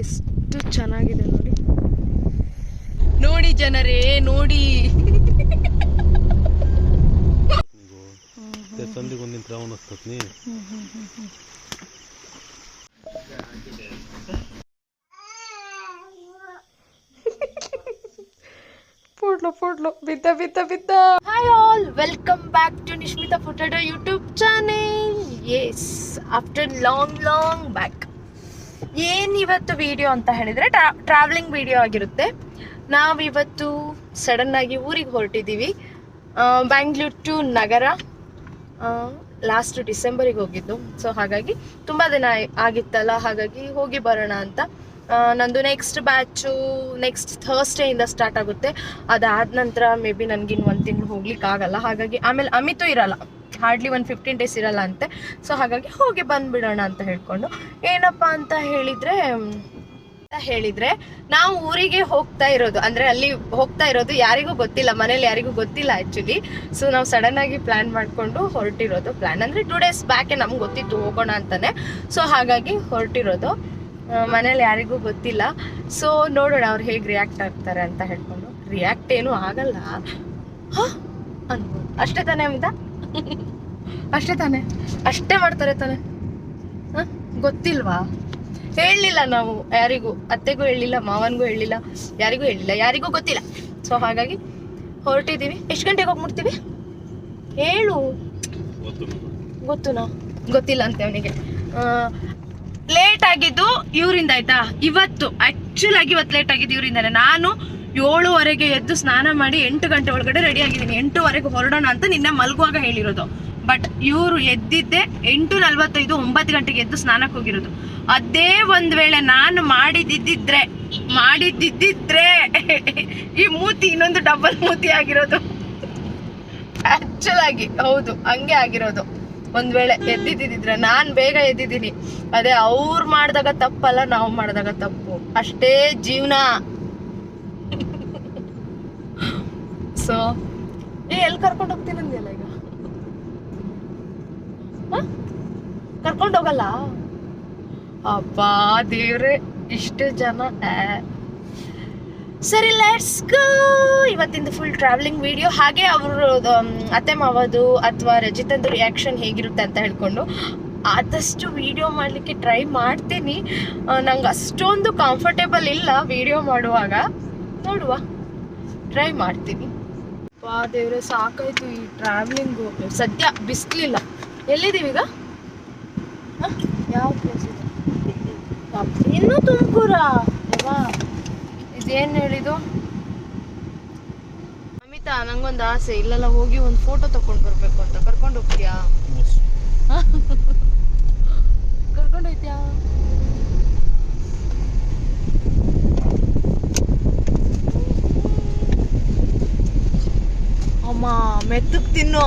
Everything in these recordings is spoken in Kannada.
ಎಷ್ಟು ಚೆನ್ನಾಗಿದೆ ನೋಡಿ. ನೋಡಿ ಜನರೇ ನೋಡಿ. ಪೋಡ್ಲು ಬಿದ್ದ. Hi all, welcome back to Nishmitha Furtado YouTube channel. Yes, after long back. ಏನಿವತ್ತು ವಿಡಿಯೋ ಅಂತ ಹೇಳಿದ್ರೆ ಟ್ರಾವೆಲಿಂಗ್ ವಿಡಿಯೋ ಆಗಿರುತ್ತೆ. ನಾವಿವತ್ತು ಸಡನ್ ಆಗಿ ಊರಿಗೆ ಹೊರಟಿದ್ದೀವಿ. ಬ್ಯಾಂಗ್ಳೂರ್ ಟು ನಗರ. ಲಾಸ್ಟ್ ಡಿಸೆಂಬರಿಗೆ ಹೋಗಿದ್ದು. ಸೊ ಹಾಗಾಗಿ ತುಂಬ ದಿನ ಆಗಿತ್ತಲ್ಲ, ಹಾಗಾಗಿ ಹೋಗಿ ಬರೋಣ ಅಂತ. ನಂದು ನೆಕ್ಸ್ಟ್ ಬ್ಯಾಚು ನೆಕ್ಸ್ಟ್ ಥರ್ಸ್ಡೇಯಿಂದ ಸ್ಟಾರ್ಟ್ ಆಗುತ್ತೆ. ಅದಾದ ನಂತರ ಮೇ ಬಿ ನನಗಿನ್ನು 1 ತಿಂಗಳು ಹೋಗ್ಲಿಕ್ಕೆ ಆಗಲ್ಲ. ಹಾಗಾಗಿ ಆಮೇಲೆ ಅಮಿತು ಇರಲ್ಲ, ಹಾರ್ಡ್ಲಿ 15 ಡೇಸ್ ಇರಲ್ಲ ಅಂತೆ. ಸೊ ಹಾಗಾಗಿ ಹೋಗಿ ಬಂದುಬಿಡೋಣ ಅಂತ ಹೇಳ್ಕೊಂಡು, ಏನಪ್ಪ ಅಂತ ಹೇಳಿದ್ರೆ ನಾವು ಊರಿಗೆ ಹೋಗ್ತಾ ಇರೋದು, ಅಂದರೆ ಅಲ್ಲಿ ಹೋಗ್ತಾ ಇರೋದು ಯಾರಿಗೂ ಗೊತ್ತಿಲ್ಲ, ಮನೇಲಿ ಯಾರಿಗೂ ಗೊತ್ತಿಲ್ಲ ಆ್ಯಕ್ಚುಲಿ. ಸೊ ನಾವು ಸಡನ್ ಆಗಿ ಪ್ಲ್ಯಾನ್ ಮಾಡಿಕೊಂಡು ಹೊರಟಿರೋದು. ಪ್ಲ್ಯಾನ್ ಅಂದರೆ 2 ಡೇಸ್ ಬ್ಯಾಕೆ ನಮ್ಗೆ ಗೊತ್ತಿತ್ತು ಹೋಗೋಣ ಅಂತಾನೆ. ಸೊ ಹಾಗಾಗಿ ಹೊರಟಿರೋದು, ಮನೇಲಿ ಯಾರಿಗೂ ಗೊತ್ತಿಲ್ಲ. ಸೊ ನೋಡೋಣ ಅವ್ರು ಹೇಗೆ ರಿಯಾಕ್ಟ್ ಆಗ್ತಾರೆ ಅಂತ ಹೇಳ್ಕೊಂಡು. ರಿಯಾಕ್ಟ್ ಏನೂ ಆಗಲ್ಲ ಅನ್ಬೋದು. ಅಷ್ಟೇ ತಾನೇ ಅಮಿತ? ಅಷ್ಟೇ ತಾನೆ, ಅಷ್ಟೇ ಮಾಡ್ತಾರೆ ತಾನೆ. ಗೊತ್ತಿಲ್ವಾ? ಹೇಳಲಿಲ್ಲ ನಾವು ಯಾರಿಗೂ, ಅತ್ತೆಗೂ ಹೇಳಿಲ್ಲ, ಮಾವನಿಗೂ ಹೇಳಿಲ್ಲ, ಯಾರಿಗೂ ಗೊತ್ತಿಲ್ಲ. ಸೊ ಹಾಗಾಗಿ ಹೊರಟಿದ್ದೀವಿ. ಎಷ್ಟು ಗಂಟೆಗೆ ಹೋಗ್ಬಿಡ್ತೀವಿ ಹೇಳು? ಗೊತ್ತಿಲ್ಲ ಅಂತೆ ಅವನಿಗೆ. ಲೇಟ್ ಆಗಿದ್ದು ಇವರಿಂದ, ಆಯ್ತಾ? ಇವತ್ತು ಲೇಟ್ ಆಗಿದ್ದು ಇವರಿಂದಾನೆ. ನಾನು 7:15 ಎದ್ದು ಸ್ನಾನ ಮಾಡಿ 8 ಗಂಟೆ ಒಳಗಡೆ ರೆಡಿ ಆಗಿದ್ದೀನಿ. 8:15 ಹೊರಡೋಣ ಅಂತ ನಿನ್ನೆ ಮಲಗುವಾಗ ಹೇಳಿರೋದು. ಬಟ್ ಇವರು ಎದ್ದಿದ್ದೆ 8:45, 9 ಗಂಟೆಗೆ ಎದ್ದು ಸ್ನಾನಕ್ಕೆ ಹೋಗಿರೋದು. ಅದೇ ಒಂದ್ ವೇಳೆ ನಾನು ಮಾಡಿದ್ದಿದ್ರೆ ಈ ಮೂತಿ ಇನ್ನೊಂದು ಡಬಲ್ ಮೂತಿ ಆಗಿರೋದು. ಆಕ್ಚುಲ್ ಆಗಿ ಹೌದು, ಹಂಗೆ ಆಗಿರೋದು. ಒಂದ್ ವೇಳೆ ಎದ್ದಿದ್ದಿದ್ರೆ, ನಾನ್ ಬೇಗ ಎದ್ದಿದ್ದೀನಿ. ಅದೇ ಅವ್ರು ಮಾಡಿದಾಗ ತಪ್ಪಲ್ಲ, ನಾವು ಮಾಡಿದಾಗ ತಪ್ಪು ಅಷ್ಟೇ ಜೀವನ. ಸೊ ಎಲ್ಲಿ ಕರ್ಕೊಂಡು ಹೋಗ್ತೀನಿ ಅಂದೆಲ್ಲ ಈಗ? ಕರ್ಕೊಂಡು ಹೋಗಲ್ಲ? ಅಬ್ಬಾ ದೇವ್ರೆ, ಇಷ್ಟು ಜನ. ಸರಿ, ಲೆಟ್ಸ್ ಗೋ. ಇವತ್ತಿಂದು ಫುಲ್ ಟ್ರಾವೆಲಿಂಗ್ ವಿಡಿಯೋ. ಹಾಗೆ ಅವರು ಅತ್ತೆ ಮಾವದು ಅಥವಾ ರಜಿತಂದು ರಿಯಾಕ್ಷನ್ ಹೇಗಿರುತ್ತೆ ಅಂತ ಹೇಳ್ಕೊಂಡು ಆದಷ್ಟು ವಿಡಿಯೋ ಮಾಡಲಿಕ್ಕೆ ಟ್ರೈ ಮಾಡ್ತೀನಿ. ನಂಗೆ ಅಷ್ಟೊಂದು ಕಂಫರ್ಟೇಬಲ್ ಇಲ್ಲ ವಿಡಿಯೋ ಮಾಡುವಾಗ. ನೋಡುವ, ಟ್ರೈ ಮಾಡ್ತೀನಿ. ಬಾ ದೇವ್ರೆ, ಸಾಕಾಯ್ತು ಈ ಟ್ರಾವೆಲಿಂಗು. ಸದ್ಯ ಬಿಸ್ಲಿಲ್ಲ. ಎಲ್ಲಿದ್ದೀವಿ ಈಗ? ಯಾವ ಪ್ಲೇಸ್ ಇದೆ? ಇನ್ನೂ ತುಮಕೂರ? ಇದೇನು ಹೇಳಿದು ಅಮಿತಾ? ನಂಗೊಂದು ಆಸೆ, ಇಲ್ಲೆಲ್ಲ ಹೋಗಿ ಒಂದು ಫೋಟೋ ತಗೊಂಡು ಬರ್ಬೇಕು ಅಂತ. ಕರ್ಕೊಂಡು ಹೋಗ್ತೀಯಾ? ಕರ್ಕೊಂಡು ಹೋಗ್ತೀಯಾ? ಅಮ್ಮ ಮೆತ್ತಗ್ ತಿನ್ನು.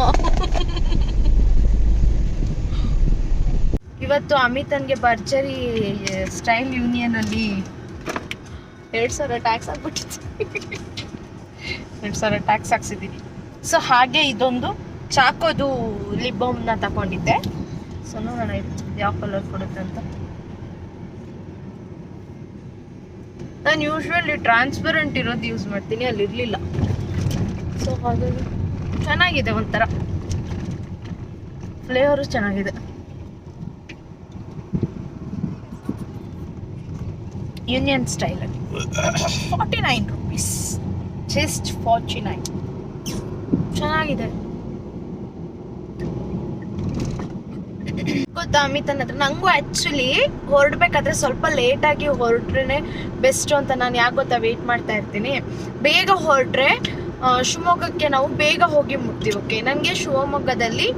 ಇವತ್ತು ಅಮಿತನ್ಗೆ ಭರ್ಜರಿ ಸ್ಟೈಲ್ ಯೂನಿಯನ್ ಅಲ್ಲಿ 2,000 ಟ್ಯಾಕ್ಸ್ ಆಗ್ಬಿಟ್ಟಿತ್ತು. 2,000 ಟ್ಯಾಕ್ಸ್ ಹಾಕ್ಸಿದ್ದೀನಿ. ಸೊ ಹಾಗೆ ಇದೊಂದು ಚಾಕೋದು ಲಿಪ್ ಬಾಮ್ನ ತಗೊಂಡಿದ್ದೆ. ಸೊ ನೋಡೋಣ ಯಾವ ಕಲರ್ ಕೊಡುತ್ತೆ ಅಂತ. ನಾನು ಯೂಶ್ವಲಿ ಟ್ರಾನ್ಸ್ಪರೆಂಟ್ ಇರೋದು ಯೂಸ್ ಮಾಡ್ತೀನಿ, ಅಲ್ಲಿ ಇರಲಿಲ್ಲ. ಸೊ ಹಾಗಾಗಿ ಚೆನ್ನಾಗಿದೆ, ಒಂಥರ ಫ್ಲೇವರು ಚೆನ್ನಾಗಿದೆ. Union style 49 rupees, just 49. ಚೆನ್ನಾಗಿದೆ. ಗೊತ್ತಾ ಅಮಿತನ ಹತ್ರ? ನಂಗೂ ಆ್ಯಕ್ಚುಲಿ ಹೊರಡ್ಬೇಕಾದ್ರೆ ಸ್ವಲ್ಪ ಲೇಟಾಗಿ ಹೊರಟ್ರೆ ಬೆಸ್ಟು ಅಂತ. ನಾನು ಯಾಕೆ ಗೊತ್ತಾ ವೆಯ್ಟ್ ಮಾಡ್ತಾ ಇರ್ತೀನಿ. ಬೇಗ ಹೊರಟ್ರೆ ಶಿವಮೊಗ್ಗಕ್ಕೆ ನಾವು ಬೇಗ ಹೋಗಿ ಮುಟ್ತೀವಿ. ಓಕೆ, ನನಗೆ ಶಿವಮೊಗ್ಗದಲ್ಲಿ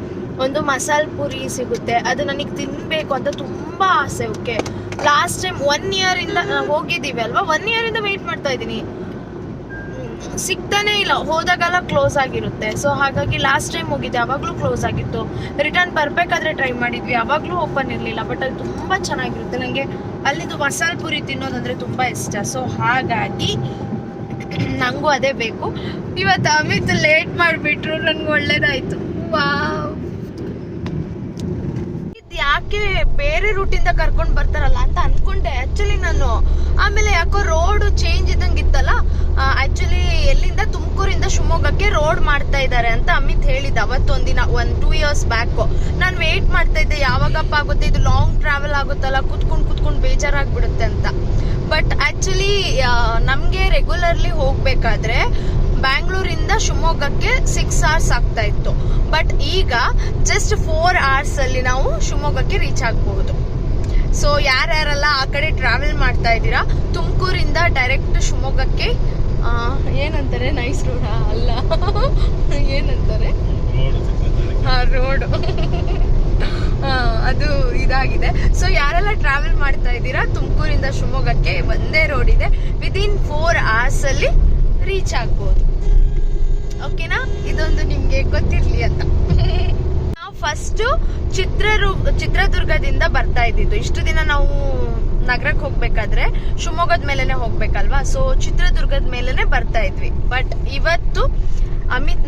ಒಂದು ಮಸಾಲೆ ಪುರಿ ಸಿಗುತ್ತೆ, ಅದು ನನಗೆ ತಿನ್ನಬೇಕು ಅಂತ ತುಂಬ ಆಸೆ. ಓಕೆ, ಲಾಸ್ಟ್ ಟೈಮ್ 1 ಇಯರ್ ಇಂದ ಹೋಗಿದ್ದೀವಿ ಅಲ್ವಾ, 1 ಇಯರ್ ಇಂದ ವೆಯ್ಟ್ ಮಾಡ್ತಾ ಇದ್ದೀನಿ. ಸಿಗ್ತಾನೆ ಇಲ್ಲ, ಹೋದಾಗೆಲ್ಲ ಕ್ಲೋಸ್ ಆಗಿರುತ್ತೆ. ಸೊ ಹಾಗಾಗಿ ಲಾಸ್ಟ್ ಟೈಮ್ ಹೋಗಿದ್ದೆ, ಅವಾಗಲೂ ಕ್ಲೋಸ್ ಆಗಿತ್ತು. ರಿಟರ್ನ್ ಬರಬೇಕಾದ್ರೆ ಟ್ರೈ ಮಾಡಿದ್ವಿ, ಅವಾಗಲೂ ಓಪನ್ ಇರಲಿಲ್ಲ. ಬಟ್ ಅಲ್ಲಿ ತುಂಬ ಚೆನ್ನಾಗಿರುತ್ತೆ. ನನಗೆ ಅಲ್ಲಿದು ಮಸಾಲೆ ಪುರಿ ತಿನ್ನೋದಂದರೆ ತುಂಬ ಇಷ್ಟ. ಸೊ ಹಾಗಾಗಿ ನನಗೂ ಅದೇ ಬೇಕು. ಇವತ್ತು ಅಮಿತ್ ಲೇಟ್ ಮಾಡಿಬಿಟ್ರು, ನನಗೆ ಒಳ್ಳೇದಾಯಿತು. ವಾವ್, ಯಾಕೆ ಬೇರೆ ರೂಟಿಂದ ಕರ್ಕೊಂಡು ಬರ್ತಾರಲ್ಲ ಅಂತ ಅನ್ಕೊಂಡೆ. ಆ್ಯಕ್ಚುಲಿ ನಾನು ಯಾಕೋ ರೋಡ್ ಚೇಂಜ್ ಇದ್ದಂಗೆ ಇತ್ತಲ್ಲ. ಆಕ್ಚುಲಿ ಎಲ್ಲಿಂದ ತುಮಕೂರಿಂದ ಶಿವಮೊಗ್ಗಕ್ಕೆ ರೋಡ್ ಮಾಡ್ತಾ ಇದ್ದಾರೆ ಅಂತ ಅಮಿತ್ ಹೇಳಿದ್ದ ಅವತ್ತೊಂದಿನ 2 years ಬ್ಯಾಕ್. ನಾನು ವೇಟ್ ಮಾಡ್ತಾ ಇದ್ದೆ ಯಾವಾಗಪ್ಪ ಆಗುತ್ತೆ, ಇದು ಲಾಂಗ್ ಟ್ರಾವೆಲ್ ಆಗುತ್ತಲ್ಲ, ಕುತ್ಕೊಂಡು ಬೇಜಾರಾಗ್ಬಿಡುತ್ತೆ ಅಂತ. ಬಟ್ ಆಕ್ಚುಲಿ ನಮ್ಗೆ ರೆಗ್ಯುಲರ್ಲಿ ಹೋಗ್ಬೇಕಾದ್ರೆ ಬ್ಯಾಂಗ್ಳೂರಿಂದ ಶಿವಮೊಗ್ಗಕ್ಕೆ 6 hours ಆಗ್ತಾ ಇತ್ತು. ಬಟ್ ಈಗ ಜಸ್ಟ್ 4 hours ಅಲ್ಲಿ ನಾವು ಶಿವಮೊಗ್ಗಕ್ಕೆ ರೀಚ್ ಆಗಬಹುದು. ಸೊ ಯಾರ್ಯಾರೆಲ್ಲ ಆ ಕಡೆ ಟ್ರಾವೆಲ್ ಮಾಡ್ತಾ ಇದ್ದೀರಾ, ತುಮಕೂರಿಂದ ಡೈರೆಕ್ಟ್ ಶಿವಮೊಗ್ಗಕ್ಕೆ ಏನಂತಾರೆ, ನೈಸ್ ರೋಡ್ ಅಲ್ಲ ಏನಂತಾರೆ, ರೋಡ್ ಅದು ಇದಾಗಿದೆ. ಸೊ ಯಾರೆಲ್ಲ ಟ್ರಾವೆಲ್ ಮಾಡ್ತಾ ಇದ್ದೀರಾ ತುಮಕೂರಿಂದ ಶಿವಮೊಗ್ಗಕ್ಕೆ ಒಂದೇ ರೋಡ್ ಇದೆ, ವಿದಿನ್ 4 hours ಅಲ್ಲಿ ರೀಚ್ ಆಗ್ಬೋದು. ಓಕೆನಾ, ಇದೊಂದು ನಿಮ್ಗೆ ಗೊತ್ತಿರ್ಲಿ ಅಂತ. ನಾವು ಫಸ್ಟ್ ಚಿತ್ರದುರ್ಗದಿಂದ ಬರ್ತಾ ಇದ್ದಿದ್ದು. ಇಷ್ಟು ದಿನ ನಾವು ನಗರಕ್ಕೆ ಹೋಗ್ಬೇಕಾದ್ರೆ ಶಿವಮೊಗ್ಗದ ಮೇಲೆನೆ ಹೋಗ್ಬೇಕಲ್ವಾ, ಸೊ ಚಿತ್ರದುರ್ಗದ ಮೇಲೆನೆ ಬರ್ತಾ ಇದ್ವಿ. ಬಟ್ ಇವತ್ತು ಅಮಿತ್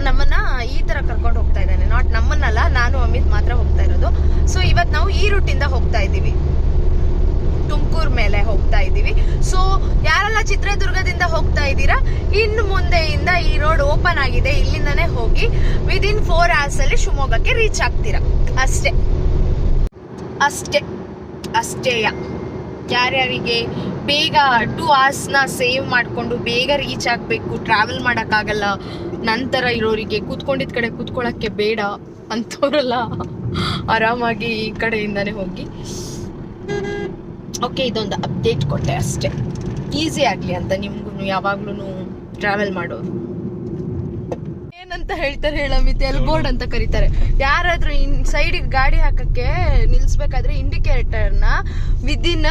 ನಮ್ಮನ್ನ ಈ ತರ ಕರ್ಕೊಂಡು ಹೋಗ್ತಾ ಇದ್ದಾನೆ. ನಾಟ್ ನಮ್ಮನ್ನಲ್ಲ, ನಾನು ಅಮಿತ್ ಮಾತ್ರ ಹೋಗ್ತಾ ಇರೋದು. ಸೊ ಇವತ್ತು ನಾವು ಈ ರೂಟಿಂದ ಹೋಗ್ತಾ ಇದ್ದೀವಿ, ತುಮಕೂರು ಮೇಲೆ ಹೋಗ್ತಾ ಇದ್ದೀವಿ. ಸೊ ಯಾರೆಲ್ಲ ಚಿತ್ರದುರ್ಗದಿಂದ ಹೋಗ್ತಾ ಇದ್ದೀರಾ, ಇನ್ನು ಮುಂದೆಯಿಂದ ಈ ರೋಡ್ ಓಪನ್ ಆಗಿದೆ, ಇಲ್ಲಿಂದಾನೇ ಹೋಗಿ ವಿದಿನ್ 4 hours ಅಲ್ಲಿ ಶಿವಮೊಗ್ಗಕ್ಕೆ ರೀಚ್ ಆಗ್ತೀರಾ. ಅಷ್ಟೇಯ. ಯಾರ್ಯಾರಿಗೆ ಬೇಗ 2 hours ಸೇವ್ ಮಾಡಿಕೊಂಡು ಬೇಗ ರೀಚ್ ಆಗಬೇಕು, ಟ್ರಾವೆಲ್ ಮಾಡೋಕ್ಕಾಗಲ್ಲ, ನಂತರ ಇರೋರಿಗೆ ಕೂತ್ಕೊಂಡಿದ್ದ ಕಡೆ ಕೂತ್ಕೊಳ್ಳೋಕ್ಕೆ ಬೇಡ ಅಂಥವ್ರೆಲ್ಲ ಆರಾಮಾಗಿ ಈ ಕಡೆಯಿಂದಾನೇ ಹೋಗಿ. ಓಕೆ, ಇದೊಂದು ಅಪ್ಡೇಟ್ ಕೊಟ್ಟೆ ಅಷ್ಟೇ, ಈಸಿ ಆಗಲಿ ಅಂತ ನಿಮ್ಗೂ ಯಾವಾಗ್ಲೂ ಟ್ರಾವೆಲ್ ಮಾಡೋದು. ಏನಂತ ಹೇಳ್ತಾರೆ ಹೇಳಮಿತ್, ಎಲ್ಬೋರ್ಡ್ ಅಂತ ಕರೀತಾರೆ. ಯಾರಾದ್ರೂ ಸೈಡಿಗೆ ಗಾಡಿ ಹಾಕಕ್ಕೆ ನಿಲ್ಸ್ಬೇಕಾದ್ರೆ ಇಂಡಿಕೇಟರ್ನ ವಿದಿನ್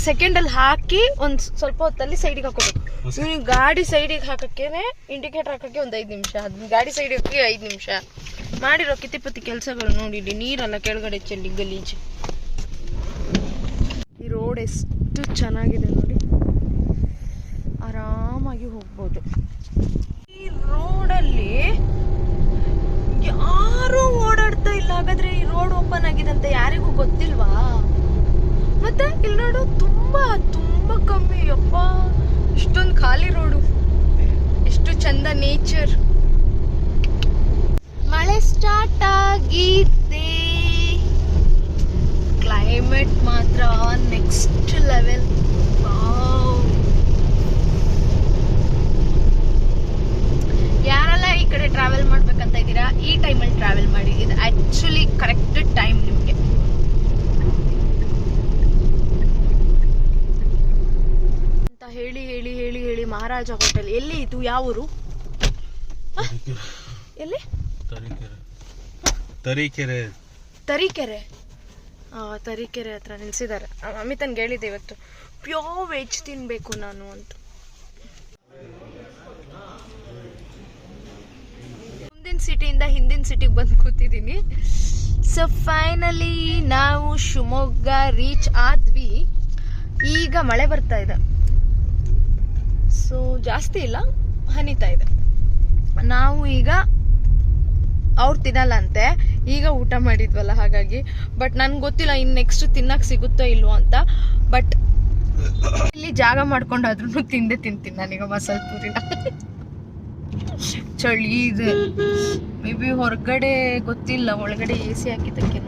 ಸೆಕೆಂಡಲ್ಲಿ ಹಾಕಿ ಒಂದ್ ಸ್ವಲ್ಪ ಹೊತ್ತಲ್ಲಿ ಸೈಡಿಗೆ ಹಾಕೋಬೇಕು. ಗಾಡಿ ಸೈಡಿಗೆ ಹಾಕಕ್ಕೇನೆ ಇಂಡಿಕೇಟರ್ ಹಾಕಕ್ಕೆ ಒಂದು 5 ನಿಮಿಷ, ಗಾಡಿ ಸೈಡಿಗೆ ಹಾಕಿ 5 ನಿಮಿಷ ಮಾಡಿರೋ ಕಿತಿಪತಿ ಕೆಲಸಗಳು ನೋಡಿಲಿ. ನೀರೆಲ್ಲ ಕೆಳಗಡೆ ಚೆಲ್ಲಿ ಗಲೀಜು. ಈ ರೋಡ್ ಎಷ್ಟು ಚೆನ್ನಾಗಿದೆ ನೋಡಿ, ಆರಾಮಾಗಿ ಹೋಗ್ಬೋದು. ಈ ರೋಡಲ್ಲಿ ಯಾರು ಓಡಾಡ್ತಾ ಇಲ್ಲ. ಹಾಗಾದ್ರೆ ಈ ರೋಡ್ ಓಪನ್ ಆಗಿದೆ ಅಂತ ಯಾರಿಗೂ ಗೊತ್ತಿಲ್ವಾ? ಮತ್ತೆ ಇಲ್ಲಿ ನೋಡು, ತುಂಬಾ ತುಂಬಾ ಕಮ್ಮಿ. ಯಪ್ಪ, ಇಷ್ಟೊಂದು ಖಾಲಿ ರೋಡು, ಎಷ್ಟು ಚಂದ ನೇಚರ್. ಮಳೆ ಸ್ಟಾರ್ಟ್ ಆಗಿದೆ, ಕ್ಲೈಮೇಟ್ ಮಾತ್ರ ನೆಕ್ಸ್ಟ್ ಲೆವೆಲ್. ಯಾರೆಲ್ಲ ಈ ಕಡೆ ಟ್ರಾವೆಲ್ ಮಾಡ್ಬೇಕಂತ ಇದ್ದೀರಾ, ಈ ಟೈಮಲ್ಲಿ ಟ್ರಾವೆಲ್ ಮಾಡಿ. ಇದು ಆಕ್ಚುಲಿ ಕರೆಕ್ಟ್ ಟೈಮ್ ನಿಮ್ಗೆ. ಅಂತ ಹೇಳಿ ಹೇಳಿ ಹೇಳಿ ಹೇಳಿ ಮಹಾರಾಜ ಹೋಟೆಲ್ ಎಲ್ಲಿ ಇದು? ಯಾವ ಊರು? ಎಲ್ಲಿ? ತರೀಕೆರೆ. ತರೀಕೆರೆ ಹತ್ರ ನಿಲ್ಸಿದ್ದಾರೆ. ಅಮಿತನ್ಗೆ ಹೇಳಿದ್ದೆ ಇವತ್ತು ಪ್ಯೂರ್ ವೆಜ್ ತಿನ್ಬೇಕು ನಾನು ಅಂತ. ಮುಂದಿನ ಸಿಟಿಯಿಂದ ಹಿಂದಿನ ಸಿಟಿಗೆ ಬಂದು ಕೂತಿದ್ದೀನಿ. ಸೊ ಫೈನಲಿ ನಾವು ಶಿವಮೊಗ್ಗ ರೀಚ್ ಆದ್ವಿ. ಈಗ ಮಳೆ ಬರ್ತಾ ಇದೆ, ಸೊ ಜಾಸ್ತಿ ಇಲ್ಲ, ಹನಿತಾ ಇದೆ. ನಾವು ಈಗ ಅವ್ರು ತಿನ್ನಲ್ಲ ಅಂತೆ, ಈಗ ಊಟ ಮಾಡಿದ್ವಲ್ಲ ಹಾಗಾಗಿ. ಬಟ್ ನನ್ಗೆ ಗೊತ್ತಿಲ್ಲ ಇನ್ನು ನೆಕ್ಸ್ಟ್ ತಿನ್ನಕ್ಕೆ ಸಿಗುತ್ತೋ ಇಲ್ವೋ ಅಂತ. ಬಟ್ ಇಲ್ಲಿ ಜಾಗ ಮಾಡ್ಕೊಂಡಾದ್ರೂ ತಿಂತೀನಿ ನಾನೀಗ ಮಸಾಲೆ ಪೂರಿನ. ಚಳಿ ಇದೆ, ಮೇ ಬಿ ಹೊರಗಡೆ ಗೊತ್ತಿಲ್ಲ, ಒಳಗಡೆ AC ಹಾಕಿದ್ದಕ್ಕೆ.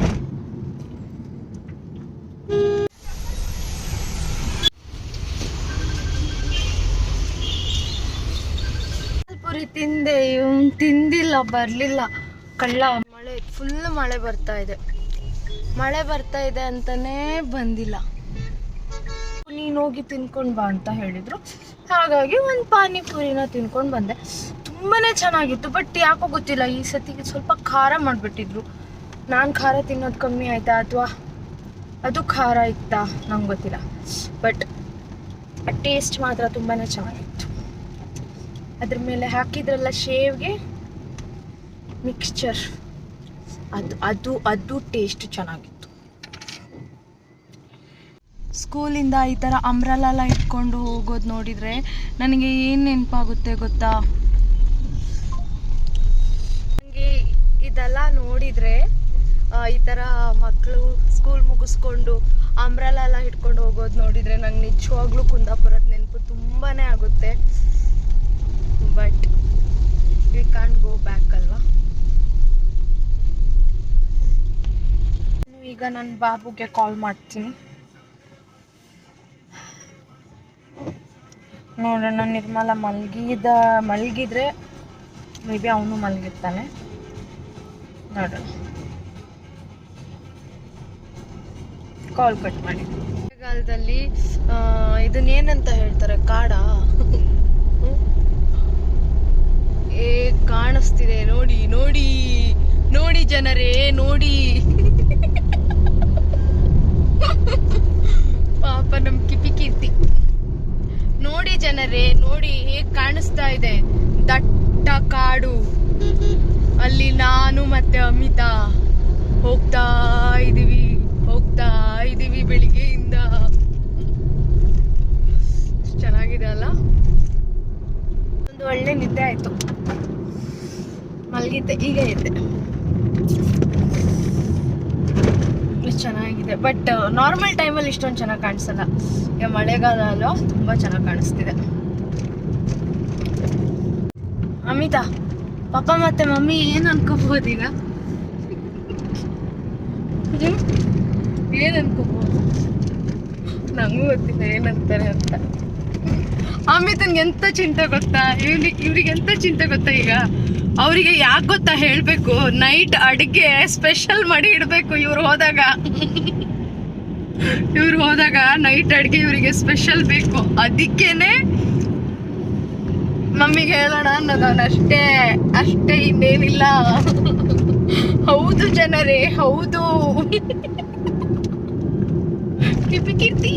ಪೂರಿ ತಿಂದೆ, ತಿಂದಿಲ್ಲ, ಬರ್ಲಿಲ್ಲ ಕಳ್ಳ. ಮಳೆ ಫುಲ್ ಮಳೆ ಬರ್ತಾ ಇದೆ ಅಂತಾನೆ ಬಂದಿಲ್ಲ. ನೀನ್ ಹೋಗಿ ತಿನ್ಕೊಂಡ್ ಬಾ ಅಂತ ಹೇಳಿದ್ರು, ಹಾಗಾಗಿ ಒಂದು ಪಾನಿಪುರಿನ ತಿನ್ಕೊಂಡ್ ಬಂದೆ. ತುಂಬಾನೇ ಚೆನ್ನಾಗಿತ್ತು. ಬಟ್ ಯಾಕೋ ಗೊತ್ತಿಲ್ಲ, ಈ ಸತಿಗೆ ಸ್ವಲ್ಪ ಖಾರ ಮಾಡ್ಬಿಟ್ಟಿದ್ರು. ನಾನು ಖಾರ ತಿನ್ನೋದು ಕಮ್ಮಿ ಆಯ್ತಾ ಅಥವಾ ಅದು ಖಾರ ಇತ್ತಾ ನಂಗೆ ಗೊತ್ತಿಲ್ಲ. ಬಟ್ ಟೇಸ್ಟ್ ಮಾತ್ರ ತುಂಬಾನೇ ಚೆನ್ನಾಗಿತ್ತು. ಅದ್ರ ಮೇಲೆ ಹಾಕಿದ್ರಲ್ಲ ಶೇವ್ಗೆ ಮಿಕ್ಸ್ಚರ್, ಅದು ಟೇಸ್ಟ್ ಚೆನ್ನಾಗಿತ್ತು. ಸ್ಕೂಲಿಂದ ಈ ಥರ ಅಂಬ್ರೆಲ್ಲ ಇಟ್ಕೊಂಡು ಹೋಗೋದು ನೋಡಿದರೆ ನನಗೆ ಏನು ನೆನಪಾಗುತ್ತೆ ಗೊತ್ತಾ? ನನಗೆ ಇದೆಲ್ಲ ನೋಡಿದರೆ ಈ ಥರ ಮಕ್ಕಳು ಸ್ಕೂಲ್ ಮುಗಿಸ್ಕೊಂಡು ಅಂಬ್ರೆಲಾ ಎಲ್ಲ ಹಿಡ್ಕೊಂಡು ಹೋಗೋದು ನೋಡಿದರೆ ನಂಗೆ ನಿಜವಾಗ್ಲೂ ಕುಂದಾಪುರದ ನೆನಪು ತುಂಬಾ ಆಗುತ್ತೆ. But we can't go back ಅಲ್ವಾ. ಈಗ ನನ್ನ ಬಾಬುಗೆ ಕಾಲ್ ಮಾಡ್ತೀನಿ, ನೋಡೋಣ. ನಿರ್ಮಲ ಮಲಗಿದ್ರೆ ಮೇ ಬಿ ಅವನು ಮಲಗಿರ್ತಾನೆ, ನೋಡೋಣ. ಕಾಲ್ ಕಟ್ ಮಾಡಿ. ಮಳೆಗಾಲದಲ್ಲಿ ಇದನ್ನೇನಂತ ಹೇಳ್ತಾರೆ, ಕಾಡ ಕಾಣಿಸ್ತಿದೆ ನೋಡಿ ನೋಡಿ ನೋಡಿ ಜನರೇ ನೋಡಿ. ಪಾಪ ನಮ್ ಕಿಪಿ ನೋಡಿ ಜನರೇ ನೋಡಿ, ಹೇಗ್ ಕಾಣಿಸ್ತಾ ಇದೆ ದಟ್ಟ ಕಾಡು. ಅಲ್ಲಿ ನಾನು ಮತ್ತೆ ಅಮಿತಾ ಹೋಗ್ತಾ ಇದೀವಿ ಬೆಳಿಗ್ಗೆಯಿಂದ. ಚೆನ್ನಾಗಿದೆ ಅಲ್ಲ. ಒಂದು ಒಳ್ಳೆ ನಿದ್ದೆ ಆಯ್ತು, ಮಲಗಿದ್ದೆ, ಈಗ ಇದ್ದೆ. ಚೆನ್ನಾಗಿದೆ. ಬಟ್ ನಾರ್ಮಲ್ ಟೈಮಲ್ಲಿ ಇಷ್ಟೊಂದು ಚೆನ್ನಾಗಿ ಕಾಣಿಸಲ್ಲ. ಈಗ ಮಳೆಗಾಲ ಅಲ್ವಾ, ತುಂಬಾ ಚೆನ್ನಾಗಿ ಕಾಣಿಸ್ತಿದೆ. ಅಮಿತಾ, ಪಾಪ ಮತ್ತೆ ಮಮ್ಮಿ ಏನ್ ಅನ್ಕೋಬಹುದು ಈಗ? ಏನ್ ಅನ್ಕೋಬಹುದು? ನಂಗೂ ಗೊತ್ತಿಲ್ಲ ಏನಂತಾರೆ ಅಂತ. ಅಮಿತನ್ಗೆ ಎಂತ ಚಿಂತೆ ಗೊತ್ತಾ, ಇವ್ರಿಗೆ ಎಂತ ಚಿಂತೆ ಗೊತ್ತಾ ಈಗ? ಅವರಿಗೆ ಯಾಕೆ ಗೊತ್ತಾ ಹೇಳ್ಬೇಕು, ನೈಟ್ ಅಡಿಗೆ ಸ್ಪೆಷಲ್ ಮಾಡಿ ಇಡಬೇಕು. ಇವ್ರು ಹೋದಾಗ ನೈಟ್ ಅಡಿಗೆ ಇವರಿಗೆ ಸ್ಪೆಷಲ್ ಬೇಕು. ಅದಕ್ಕೇನೆ ಮಮ್ಮಿಗೆ ಹೇಳೋಣ ಅನ್ನೋದವನು, ಅಷ್ಟೇ ಇನ್ನೇನಿಲ್ಲ. ಹೌದು ಜನರೇ, ಹೌದು. ಕೀರ್ತಿ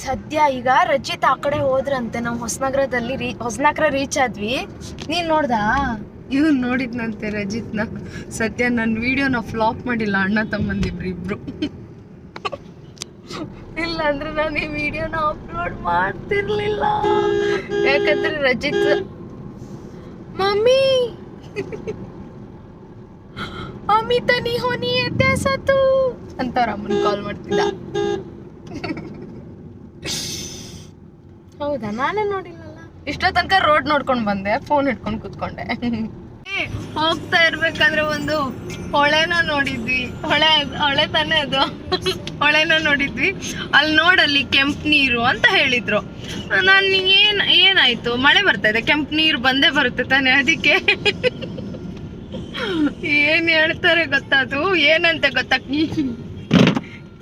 ಸದ್ಯ ಈಗ ರಚಿತ್ ಆ ಕಡೆ ಹೋದ್ರಂತೆ. ನಾವು ಹೊಸನಗರ ರೀಚ್ ಆದ್ವಿ. ನೀನ್ ನೋಡ್ದಾ? ಇವನ್ ನೋಡಿದ್ನಂತೆ ರಜಿತ್ನ. ಸದ್ಯ ನನ್ನ ವಿಡಿಯೋನ ಫ್ಲಾಪ್ ಮಾಡಿಲ್ಲ ಅಣ್ಣ ತಮ್ಮಂದಿಬ್ರು ಇಬ್ರು. ಇಲ್ಲ ಅಂದ್ರೆ ನಾನು ಈ ವಿಡಿಯೋನ ಅಪ್ಲೋಡ್ ಮಾಡ್ತಿರ್ಲಿಲ್ಲ. ಯಾಕಂದ್ರೆ ರಜಿತ್ ಮಮ್ಮಿ ಅಮಿತ ನೀ ಹೋನಿ ಎತ್ಯಾಸತು ಅಂತ ಅವ್ರ ಅಮ್ಮನ ಕಾಲ್ ಮಾಡ್ತಿದ್ದ. ಹೌದಾ, ನಾನೇ ನೋಡಿಲ್ಲಲ್ಲ. ಇಷ್ಟೋ ತನಕ ರೋಡ್ ನೋಡ್ಕೊಂಡ್ ಬಂದೆ, ಫೋನ್ ಹಿಡ್ಕೊಂಡು ಕೂತ್ಕೊಂಡೆ. ಹೋಗ್ತಾ ಇರ್ಬೇಕಾದ್ರೆ ಒಂದು ಹೊಳೆನ ನೋಡಿದ್ವಿ. ಹೊಳೆ ತಾನೇ ಅದು. ಹೊಳೆನ ನೋಡಿದ್ವಿ. ಅಲ್ಲಿ ನೋಡಲ್ಲಿ ಕೆಂಪು ನೀರು ಅಂತ ಹೇಳಿದ್ರು. ನಾನು ಏನಾಯ್ತು, ಮಳೆ ಬರ್ತಾ ಇದೆ, ಕೆಂಪು ನೀರು ಬಂದೇ ಬರುತ್ತೆ ತಾನೆ, ಅದಕ್ಕೆ ಏನ್ ಹೇಳ್ತಾರೆ ಗೊತ್ತಾ, ಅದು ಏನಂತೆ ಗೊತ್ತಾ,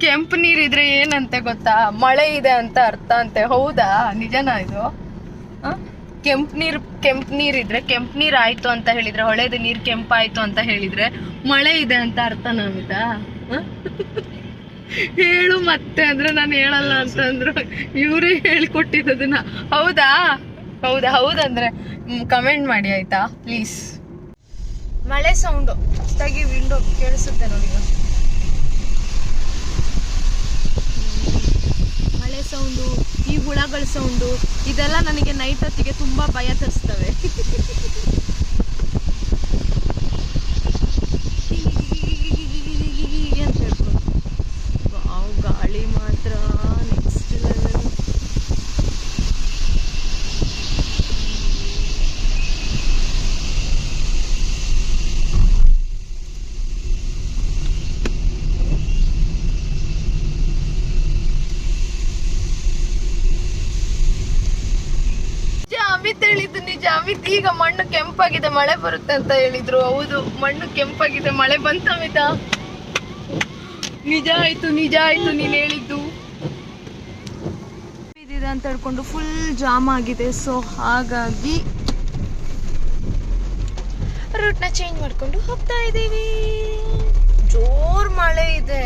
ಕೆಂಪು ನೀರಿದ್ರೆ ಏನಂತೆ ಗೊತ್ತಾ, ಮಳೆ ಇದೆ ಅಂತ ಅರ್ಥ ಅಂತೆ. ಹೌದಾ, ನಿಜನಾ ಇದು? ಕೆಂಪು ನೀರಿದ್ರೆ, ಕೆಂಪು ನೀರ್ ಆಯ್ತು ಅಂತ ಹೇಳಿದ್ರೆ, ಹೊಳೆದ ನೀರ್ ಕೆಂಪಾಯ್ತು ಅಂತ ಹೇಳಿದ್ರೆ ಮಳೆ ಇದೆ ಅಂತ ಅರ್ಥ ನಮಿತಾ? ಹೇಳು ಮತ್ತೆ ಅಂದ್ರೆ ನಾನು ಹೇಳಲ್ಲ ಅಂತಂದ್ರು. ಇವರೇ ಹೇಳ್ಕೊಟ್ಟಿದ್ದದನ್ನ. ಹೌದಂದ್ರೆ ಕಮೆಂಟ್ ಮಾಡಿ ಆಯ್ತಾ ಪ್ಲೀಸ್. ಮಳೆ ಸೌಂಡು ಹೊಸ್ತಾಗಿ ವಿಂಡೋ ಕೇಳಿಸುತ್ತೆ ನೋಡಿ. ಮಳೆ ಸೌಂಡು, ಈ ಹುಳಗಳ ಸೌಂಡು, ಇದೆಲ್ಲ ನನಗೆ ನೈಟ್ ಹೊತ್ತಿಗೆ ತುಂಬಾ ಭಯ ತರಿಸ್ತವೆ. ಅಂತ ಹೇಳ್ಕೊಂಡು ಗಾಳಿ ಮಾತ್ರ ನೆಕ್ಸ್ಟ್ ಲೆವೆಲ್. ಅಮಿತ್ ಹೇಳಿದ್ದು ನಿಜ. ಅಮಿತ್ ಈಗ ಮಣ್ಣು ಕೆಂಪಾಗಿದೆ, ಮಳೆ ಬರುತ್ತೆ ಅಂತ ಹೇಳಿದ್ರು. ಹೌದು, ಮಣ್ಣು ಕೆಂಪಾಗಿದೆ, ಮಳೆ ಬಂತ ಅಮಿತ. ನಿಜ ಆಯ್ತು ನೀನ್ ಹೇಳಿದ್ದು. ಇದಿದೆ ಅಂತ ಹೇಳ್ಕೊಂಡು ಫುಲ್ ಜಾಮ್ ಆಗಿದೆ. ಸೊ ಹಾಗಾಗಿ ರೂಟ್ನ ಚೇಂಜ್ ಮಾಡ್ಕೊಂಡು ಹೋಗ್ತಾ ಇದೀವಿ. ಜೋರ್ ಮಳೆ ಇದೆ.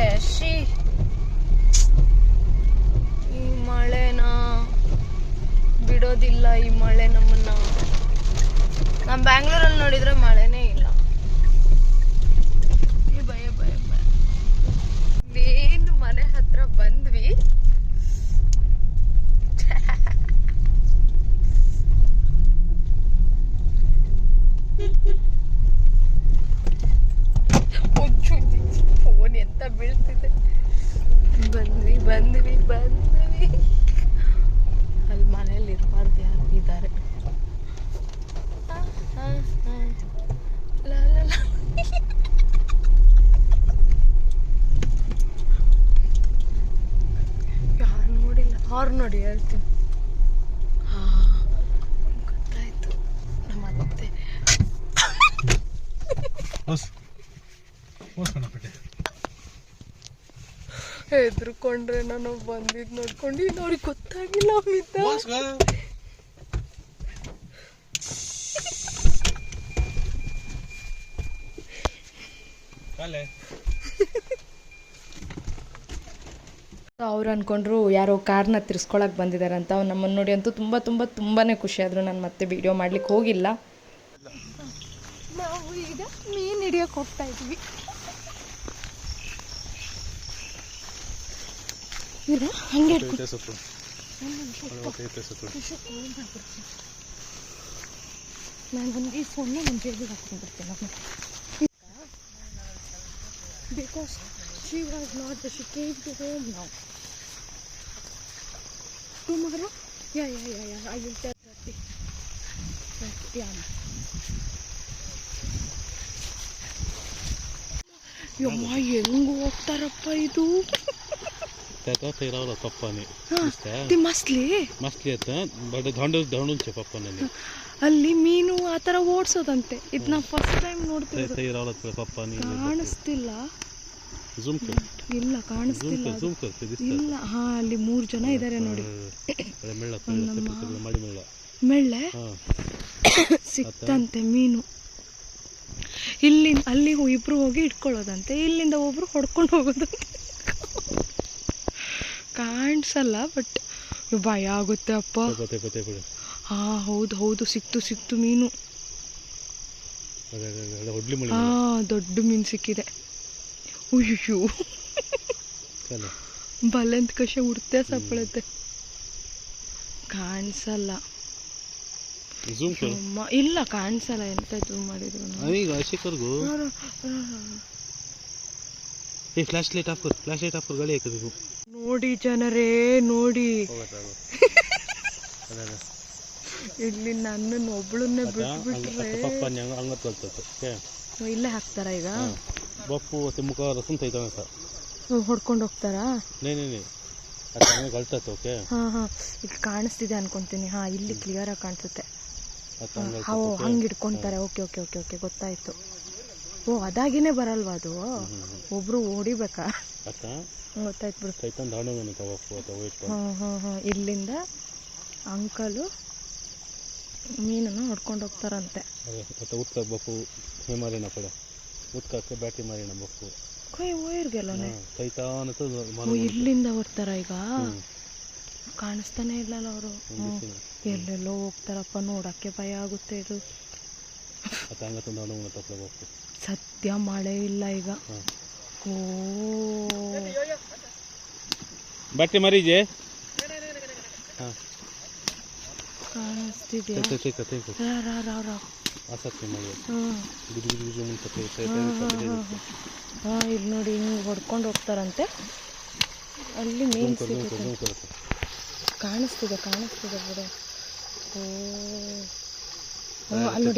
ಈ ಮಳೆನ ಬಿಡೋದಿಲ್ಲ. ಈ ಮಳೆ ನಮ್ಮನ್ನ, ನಮ್ಮ ಬ್ಯಾಂಗ್ಳೂರಲ್ಲಿ ನೋಡಿದ್ರೆ ಮಳೆನೇ ಇಲ್ಲ. ಭಯ ಏನು ಮನೆ ಹತ್ರ ಬಂದ್ವಿ. ಫೋನ್ ಎಂತ ಬೀಳ್ತಿದೆ. ಬಂದ್ವಿ ಅಲ್ಲಿ ಮನೇಲಿ ಇರಬಾರ್ದು, ಯಾರು ಇದ್ದಾರೆ. ಯಾರು ನೋಡಿಲ್ಲ, ಅವ್ರು ನೋಡಿ ಹೇಳ್ತೀನಿ. ಗೊತ್ತಾಯ್ತು ನಮ್ಮತ್ತೆ. ಹೆದ್ರುಕೊಂಡ್ರೆ ನಾನು ಬಂದಿದ್ದು ನೋಡ್ಕೊಂಡು ಇನ್ನವ್ರಿಗೆ ಗೊತ್ತಾಗಿಲ್ಲ. ಅವ್ರು ಅನ್ಕೊಂಡ್ರು ಯಾರೋ ಕಾರ್ನ ತಿರ್ಸ್ಕೊಳಕ್ ಬಂದಿದ್ದಾರೆ ಅಂತ. ಅವ್ರು ನಮ್ಮನ್ನು ನೋಡಿ ಅಂತೂ ತುಂಬಾನೇ ಖುಷಿ ಆದ್ರು. ನಾನು ಮತ್ತೆ ವಿಡಿಯೋ ಮಾಡ್ಲಿಕ್ಕೆ ಹೋಗಿಲ್ಲ. ನಾವು ಈಗ ಮೀನು ಹಿಡಿಯೋಕೆ ಹೋಗ್ತಾ ಇದ್ವಿ. ಹಂಗೆ ನಾನು ಒಂದು ಈ ಸೊನ್ನೆ ನನ್ನ ಜೇಬಿಗೆ ಹಾಕ್ಕೊಂಡು ಬರ್ತೀನಿ because she was not she came to home now. Tomorrow? Yeah. I will tell 30. Yeah. ಯಮ್ಮ ಹೆಂಗ್ ಹೋಗ್ತಾರಪ್ಪ ಇದು. तेरावला पप्पाने ती मसली आता ಧಂಡುಂಚೆ ಪಪ್ಪನಲ್ಲಿ ಅಲ್ಲಿ ಮೀನು ಆ ಥರ ಓಡಿಸೋದಂತೆ. ಇದನ್ನ ಫಸ್ಟ್ ಟೈಮ್ ನೋಡ್ತೀವಿ. तेरावला पप्पाने ಕಾಣಿಸ್ತಿಲ್ಲ. ಝೂಮ್ ಇಲ್ಲ ಕಾಣಿಸ್ತಿಲ್ಲ. ಇಲ್ಲ ಹಾ ಅಲ್ಲಿ 3 ಜನ ಇದ್ದಾರೆ ನೋಡಿ. ಮೆಳ್ಳೆ ಸಿಕ್ತಂತೆ ಮೀನು. ಇಲ್ಲಿಂದ ಅಲ್ಲಿ ಇಬ್ರು ಹೋಗಿ ಇಟ್ಕೊಳ್ಳೋದಂತೆ, ಇಲ್ಲಿಂದ ಒಬ್ರು ಹೊಡ್ಕೊಂಡು ಹೋಗೋದಂತೆ. ಕಾಣಿಸಲ್ಲ ಬಟ್ ಭಯ ಆಗುತ್ತೆ ಅಪ್ಪ. ಹಾ ಹೌದು ಸಿಕ್ತು ಮೀನು. ಹಾ ದೊಡ್ಡ ಮೀನು ಸಿಕ್ಕಿದೆ. ಉಯ್ಯೋ ಬಲೆಂತ ಕಷೆ ಉಡ್ತೆ ಸಪ್ಪಳತ್ತೆ. ಕಾಣಿಸಲ್ಲ. ಇಲ್ಲ ಕಾಣಿಸಲ್ಲ. ಎಂತ ಜೂಮ್ ಮಾಡಿದ್ರು ಫ್ಲಾಶ್ ಲೈಟ್ ಆಫ್ ಗಾಳಿ ಹಾಕಬೇಕು. ನೋಡಿ ಜನರೇ ನೋಡಿ, ಇಲ್ಲಿ ನನ್ನನ್ನು ಒಬ್ಳನ್ನೇ ಬಿಟ್ಬಿಟ್ರೆ ಇಲ್ಲೇ ಹಾಕ್ತಾರ. ಈಗ ಬಪ್ಪು ಮತ್ತೆ ಮುಖ ರಸಂ ತೈತಾನ ಸರ್ ಹೊಡ್ಕೊಂಡು ಹೋಗ್ತಾರಾ? ಓಕೆ ಹಾ ಈಗ ಕಾಣಿಸ್ತಿದೆ ಅನ್ಕೊಂತೀನಿ. ಹಾ ಇಲ್ಲಿ ಕ್ಲಿಯರ್ ಆಗಿ ಕಾಣಿಸುತ್ತೆ. ಹಂಗೆ ಇಟ್ಕೊಂತಾರೆ. ಓಕೆ ಗೊತ್ತಾಯ್ತು. ಓ ಅದಾಗಿನೇ ಬರಲ್ವಾ ಅದು? ಒಬ್ರು ಹೊಡಿಬೇಕಾ? ಗೊತ್ತಾಯ್ತು ಬಿಡು. ಇಲ್ಲಿಂದ ಅಂಕಲು ಮೀನನ್ನು ಹೊಡ್ಕೊಂಡು ಹೋಗ್ತಾರಂತೆ. ಬ್ಯಾಟಿ ಮಾರಿನ ಬಪ್ಪು ಇಲ್ಲಿಂದ ಬರ್ತಾರ. ಈಗ ಕಾಣಿಸ್ತಾನೆ ಇಲ್ಲಲ್ಲ ಅವರು. ಎಲ್ಲೆಲ್ಲೋ ಹೋಗ್ತಾರಪ್ಪ, ನೋಡಕ್ಕೆ ಭಯ ಆಗುತ್ತೆ. ಇದು ಸದ್ಯ ಮಳೆ ಇಲ್ಲ ಈಗ. ಓ ಬ್ಯಾಟಿ ಮಾರಿಜೆ ಕಾಣಿಸ್ತಿದ್ಯಾ? ಇಲ್ಲಿ ನೋಡಿ ಹಿಂಗೆ ಹೊಡ್ಕೊಂಡು ಹೋಗ್ತಾರಂತೆ. ಅಲ್ಲಿ ಮೀನು ಕಾಣಿಸ್ತಿದೆ ಬಿಡು. ಓ ಅಲ್ಲಿ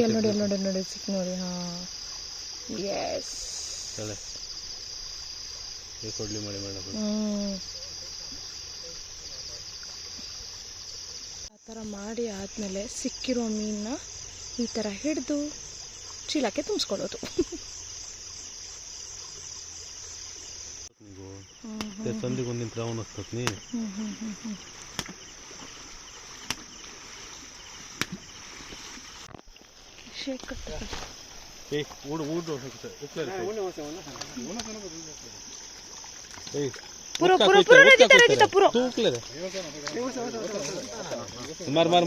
ನೋಡಿ ಸಿಕ್ ನೋಡಿ. ಹಾ ಎಸ್ ಆ ಥರ ಮಾಡಿ ಆದಮೇಲೆ ಸಿಕ್ಕಿರೋ ಮೀನನ್ನ ಈ ಥರ ಹಿಡಿದು ಚೀಲಕ್ಕೆ ತುಂಬಿಸ್ಕೊಳ್ಳೋದು. ಸಂದಿಗೊಂದಿನ ರಾವಣ ಹತ್ತತ್ನಿ ಶೇಕ್ ಕಟ್ಟ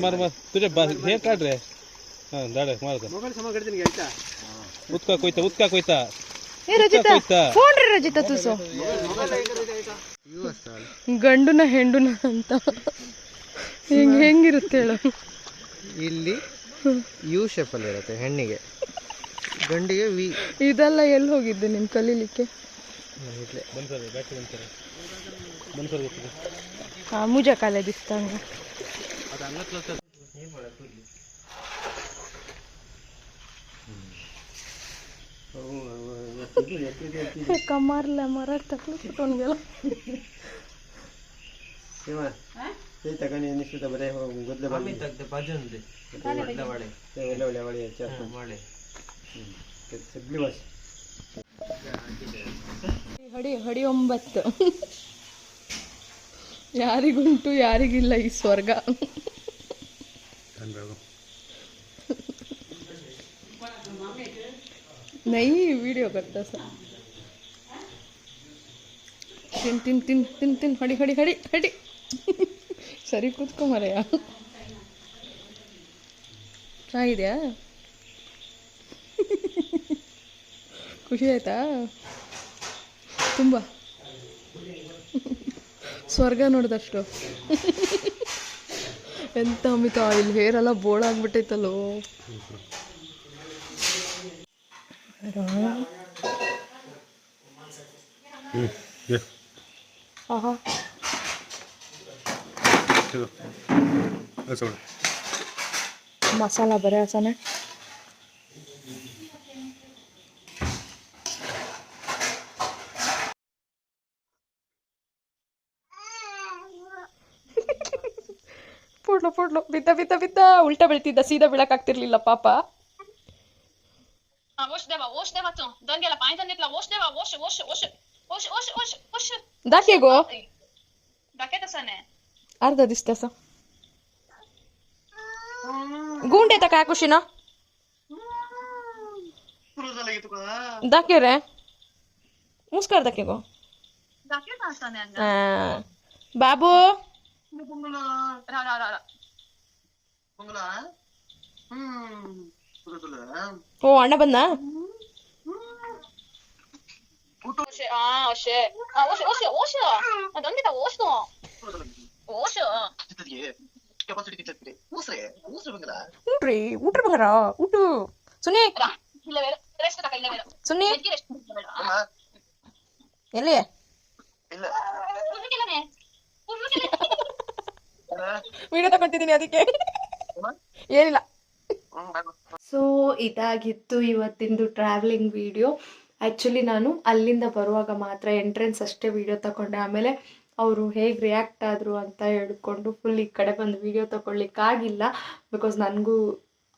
मार तुझे हे काढ रे. हां दाडे मार उतका कोयता ए रजिता फोन रे रजिता तुसो ಗಂಡುನ ಹೆಂಡುನ ಅಂತ ಹೆಂಗಿರುತ್ತೆ ಹೇಳು. ಇಲ್ಲಿ ಯು ಶೇಪ್ ಅಲ್ಲಿ ಇರುತ್ತೆ ಹೆಣ್ಣಿಗೆ, ಗಂಡಿಗೆ ವಿ. ಇದೆಲ್ಲ ಎಲ್ಲಿ ಹೋಗಿದ್ದೆ ನೀನು ಕಲೀಲಿಕ್ಕೆ? मनसर घेतलं हां मुजा काले दिसता हांगा. आता अंगातलं एका मारल्या मराठ टाकलं सुटून गेला. तेव्हा ते तकाने निश्चित बरे गुदले बामी तक पाजन दे ते वाडे वाडे ते सगळी वास ಹಡಿ 9 ಯಾರಿಗುಂಟು ಯಾರಿಗಿಲ್ಲ ಈ ಸ್ವರ್ಗ. ನೈ ವಿಡಿಯೋ करता सा ತಿನ್ ತಿನ್ ತಿನ್ ತಿನ್ ತಿನ್ ಹಡಿ ಹಡಿ ಹಡಿ ಹಡಿ ಸರಿ ಕೂತ್ಕೊ ಮರೆಯ. ಚೆನ್ನಾಗಿದೆಯಾ? ಖುಷಿ ಆಯ್ತಾ? ತುಂಬ ಸ್ವರ್ಗ ನೋಡಿದಷ್ಟು. ಎಂತ ಅಮಿತ ಇಲ್ಲಿ ಹೇರ್ ಎಲ್ಲ ಬೋಳಾಗ್ಬಿಟ್ಟೈತಲ್ಲೋ. ಆಹಾ ಮಸಾಲ ಬರೀ ಹಸನೆ. ಪುಡ್ಲು ಬಿದ್ದ ಉಲ್ಟಾ ಬೀಳ್ತಿದ್ದ, ಸೀದಾ ಬೀಳಕ್ಕಾಗ್ತಿರ್ಲಿಲ್ಲ ಪಾಪ. दाखिगो अर्धा दिसत असं गुंड येतं काय कुशीना दाखव रे मुस्कार दाखिगो बाबू ಓ ಅಣ್ಣ ಬಂದ. ಊಟ್ರಿ ಊಟ್ರ ಬಂಗಾರ ಊಟು ಸುನಿ ಸುನಿ ಎಲ್ಲಿ ವಿಡಿಯೋ ತಗೊಂತಿದ್ದೀನಿ ಅದಕ್ಕೆ ಏನಿಲ್ಲ. ಸೊ ಇದಾಗಿತ್ತು ಇವತ್ತಿಂದು ಟ್ರಾವೆಲಿಂಗ್ ವಿಡಿಯೋ. ಆ್ಯಕ್ಚುಲಿ ನಾನು ಅಲ್ಲಿಂದ ಬರುವಾಗ ಮಾತ್ರ ಎಂಟ್ರೆನ್ಸ್ ಅಷ್ಟೇ ವಿಡಿಯೋ ತಗೊಂಡೆ. ಆಮೇಲೆ ಅವರು ಹೇಗೆ ರಿಯಾಕ್ಟ್ ಆದರು ಅಂತ ಹೇಳ್ಕೊಂಡು ಫುಲ್ ಈ ಕಡೆ ಬಂದು ವಿಡಿಯೋ ತಗೊಳ್ಳಿಕ್ಕಾಗಿಲ್ಲ. ಬಿಕಾಸ್ ನನಗೂ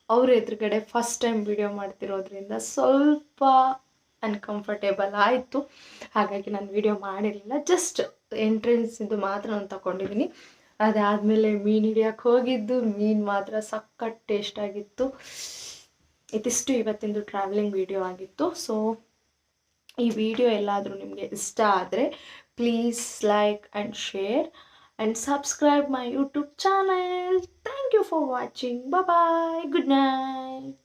ಅವ್ರ ಎದುರುಗಡೆ ಫಸ್ಟ್ ಟೈಮ್ ವಿಡಿಯೋ ಮಾಡ್ತಿರೋದ್ರಿಂದ ಸ್ವಲ್ಪ ಅನ್ಕಂಫರ್ಟೇಬಲ್ ಆಯಿತು. ಹಾಗಾಗಿ ನಾನು ವಿಡಿಯೋ ಮಾಡಿರಲಿಲ್ಲ. ಜಸ್ಟ್ ಎಂಟ್ರೆನ್ಸಿಂದು ಮಾತ್ರ ನಾನು ತಗೊಂಡಿದ್ದೀನಿ. ಅದಾದಮೇಲೆ ಮೀನು ಹಿಡಿಯೋಕ್ಕೆ ಹೋಗಿದ್ದು, ಮೀನು ಮಾತ್ರ ಸಖತ್ ಟೇಸ್ಟ್ ಆಗಿತ್ತು. ಇದಿಷ್ಟು ಇವತ್ತಿಂದು ಟ್ರಾವೆಲಿಂಗ್ ವಿಡಿಯೋ ಆಗಿತ್ತು. ಸೊ ಈ ವಿಡಿಯೋ ಎಲ್ಲಾದರೂ ನಿಮಗೆ ಇಷ್ಟ ಆದರೆ please like and share and subscribe my YouTube channel. Thank you for watching. Bye, good night.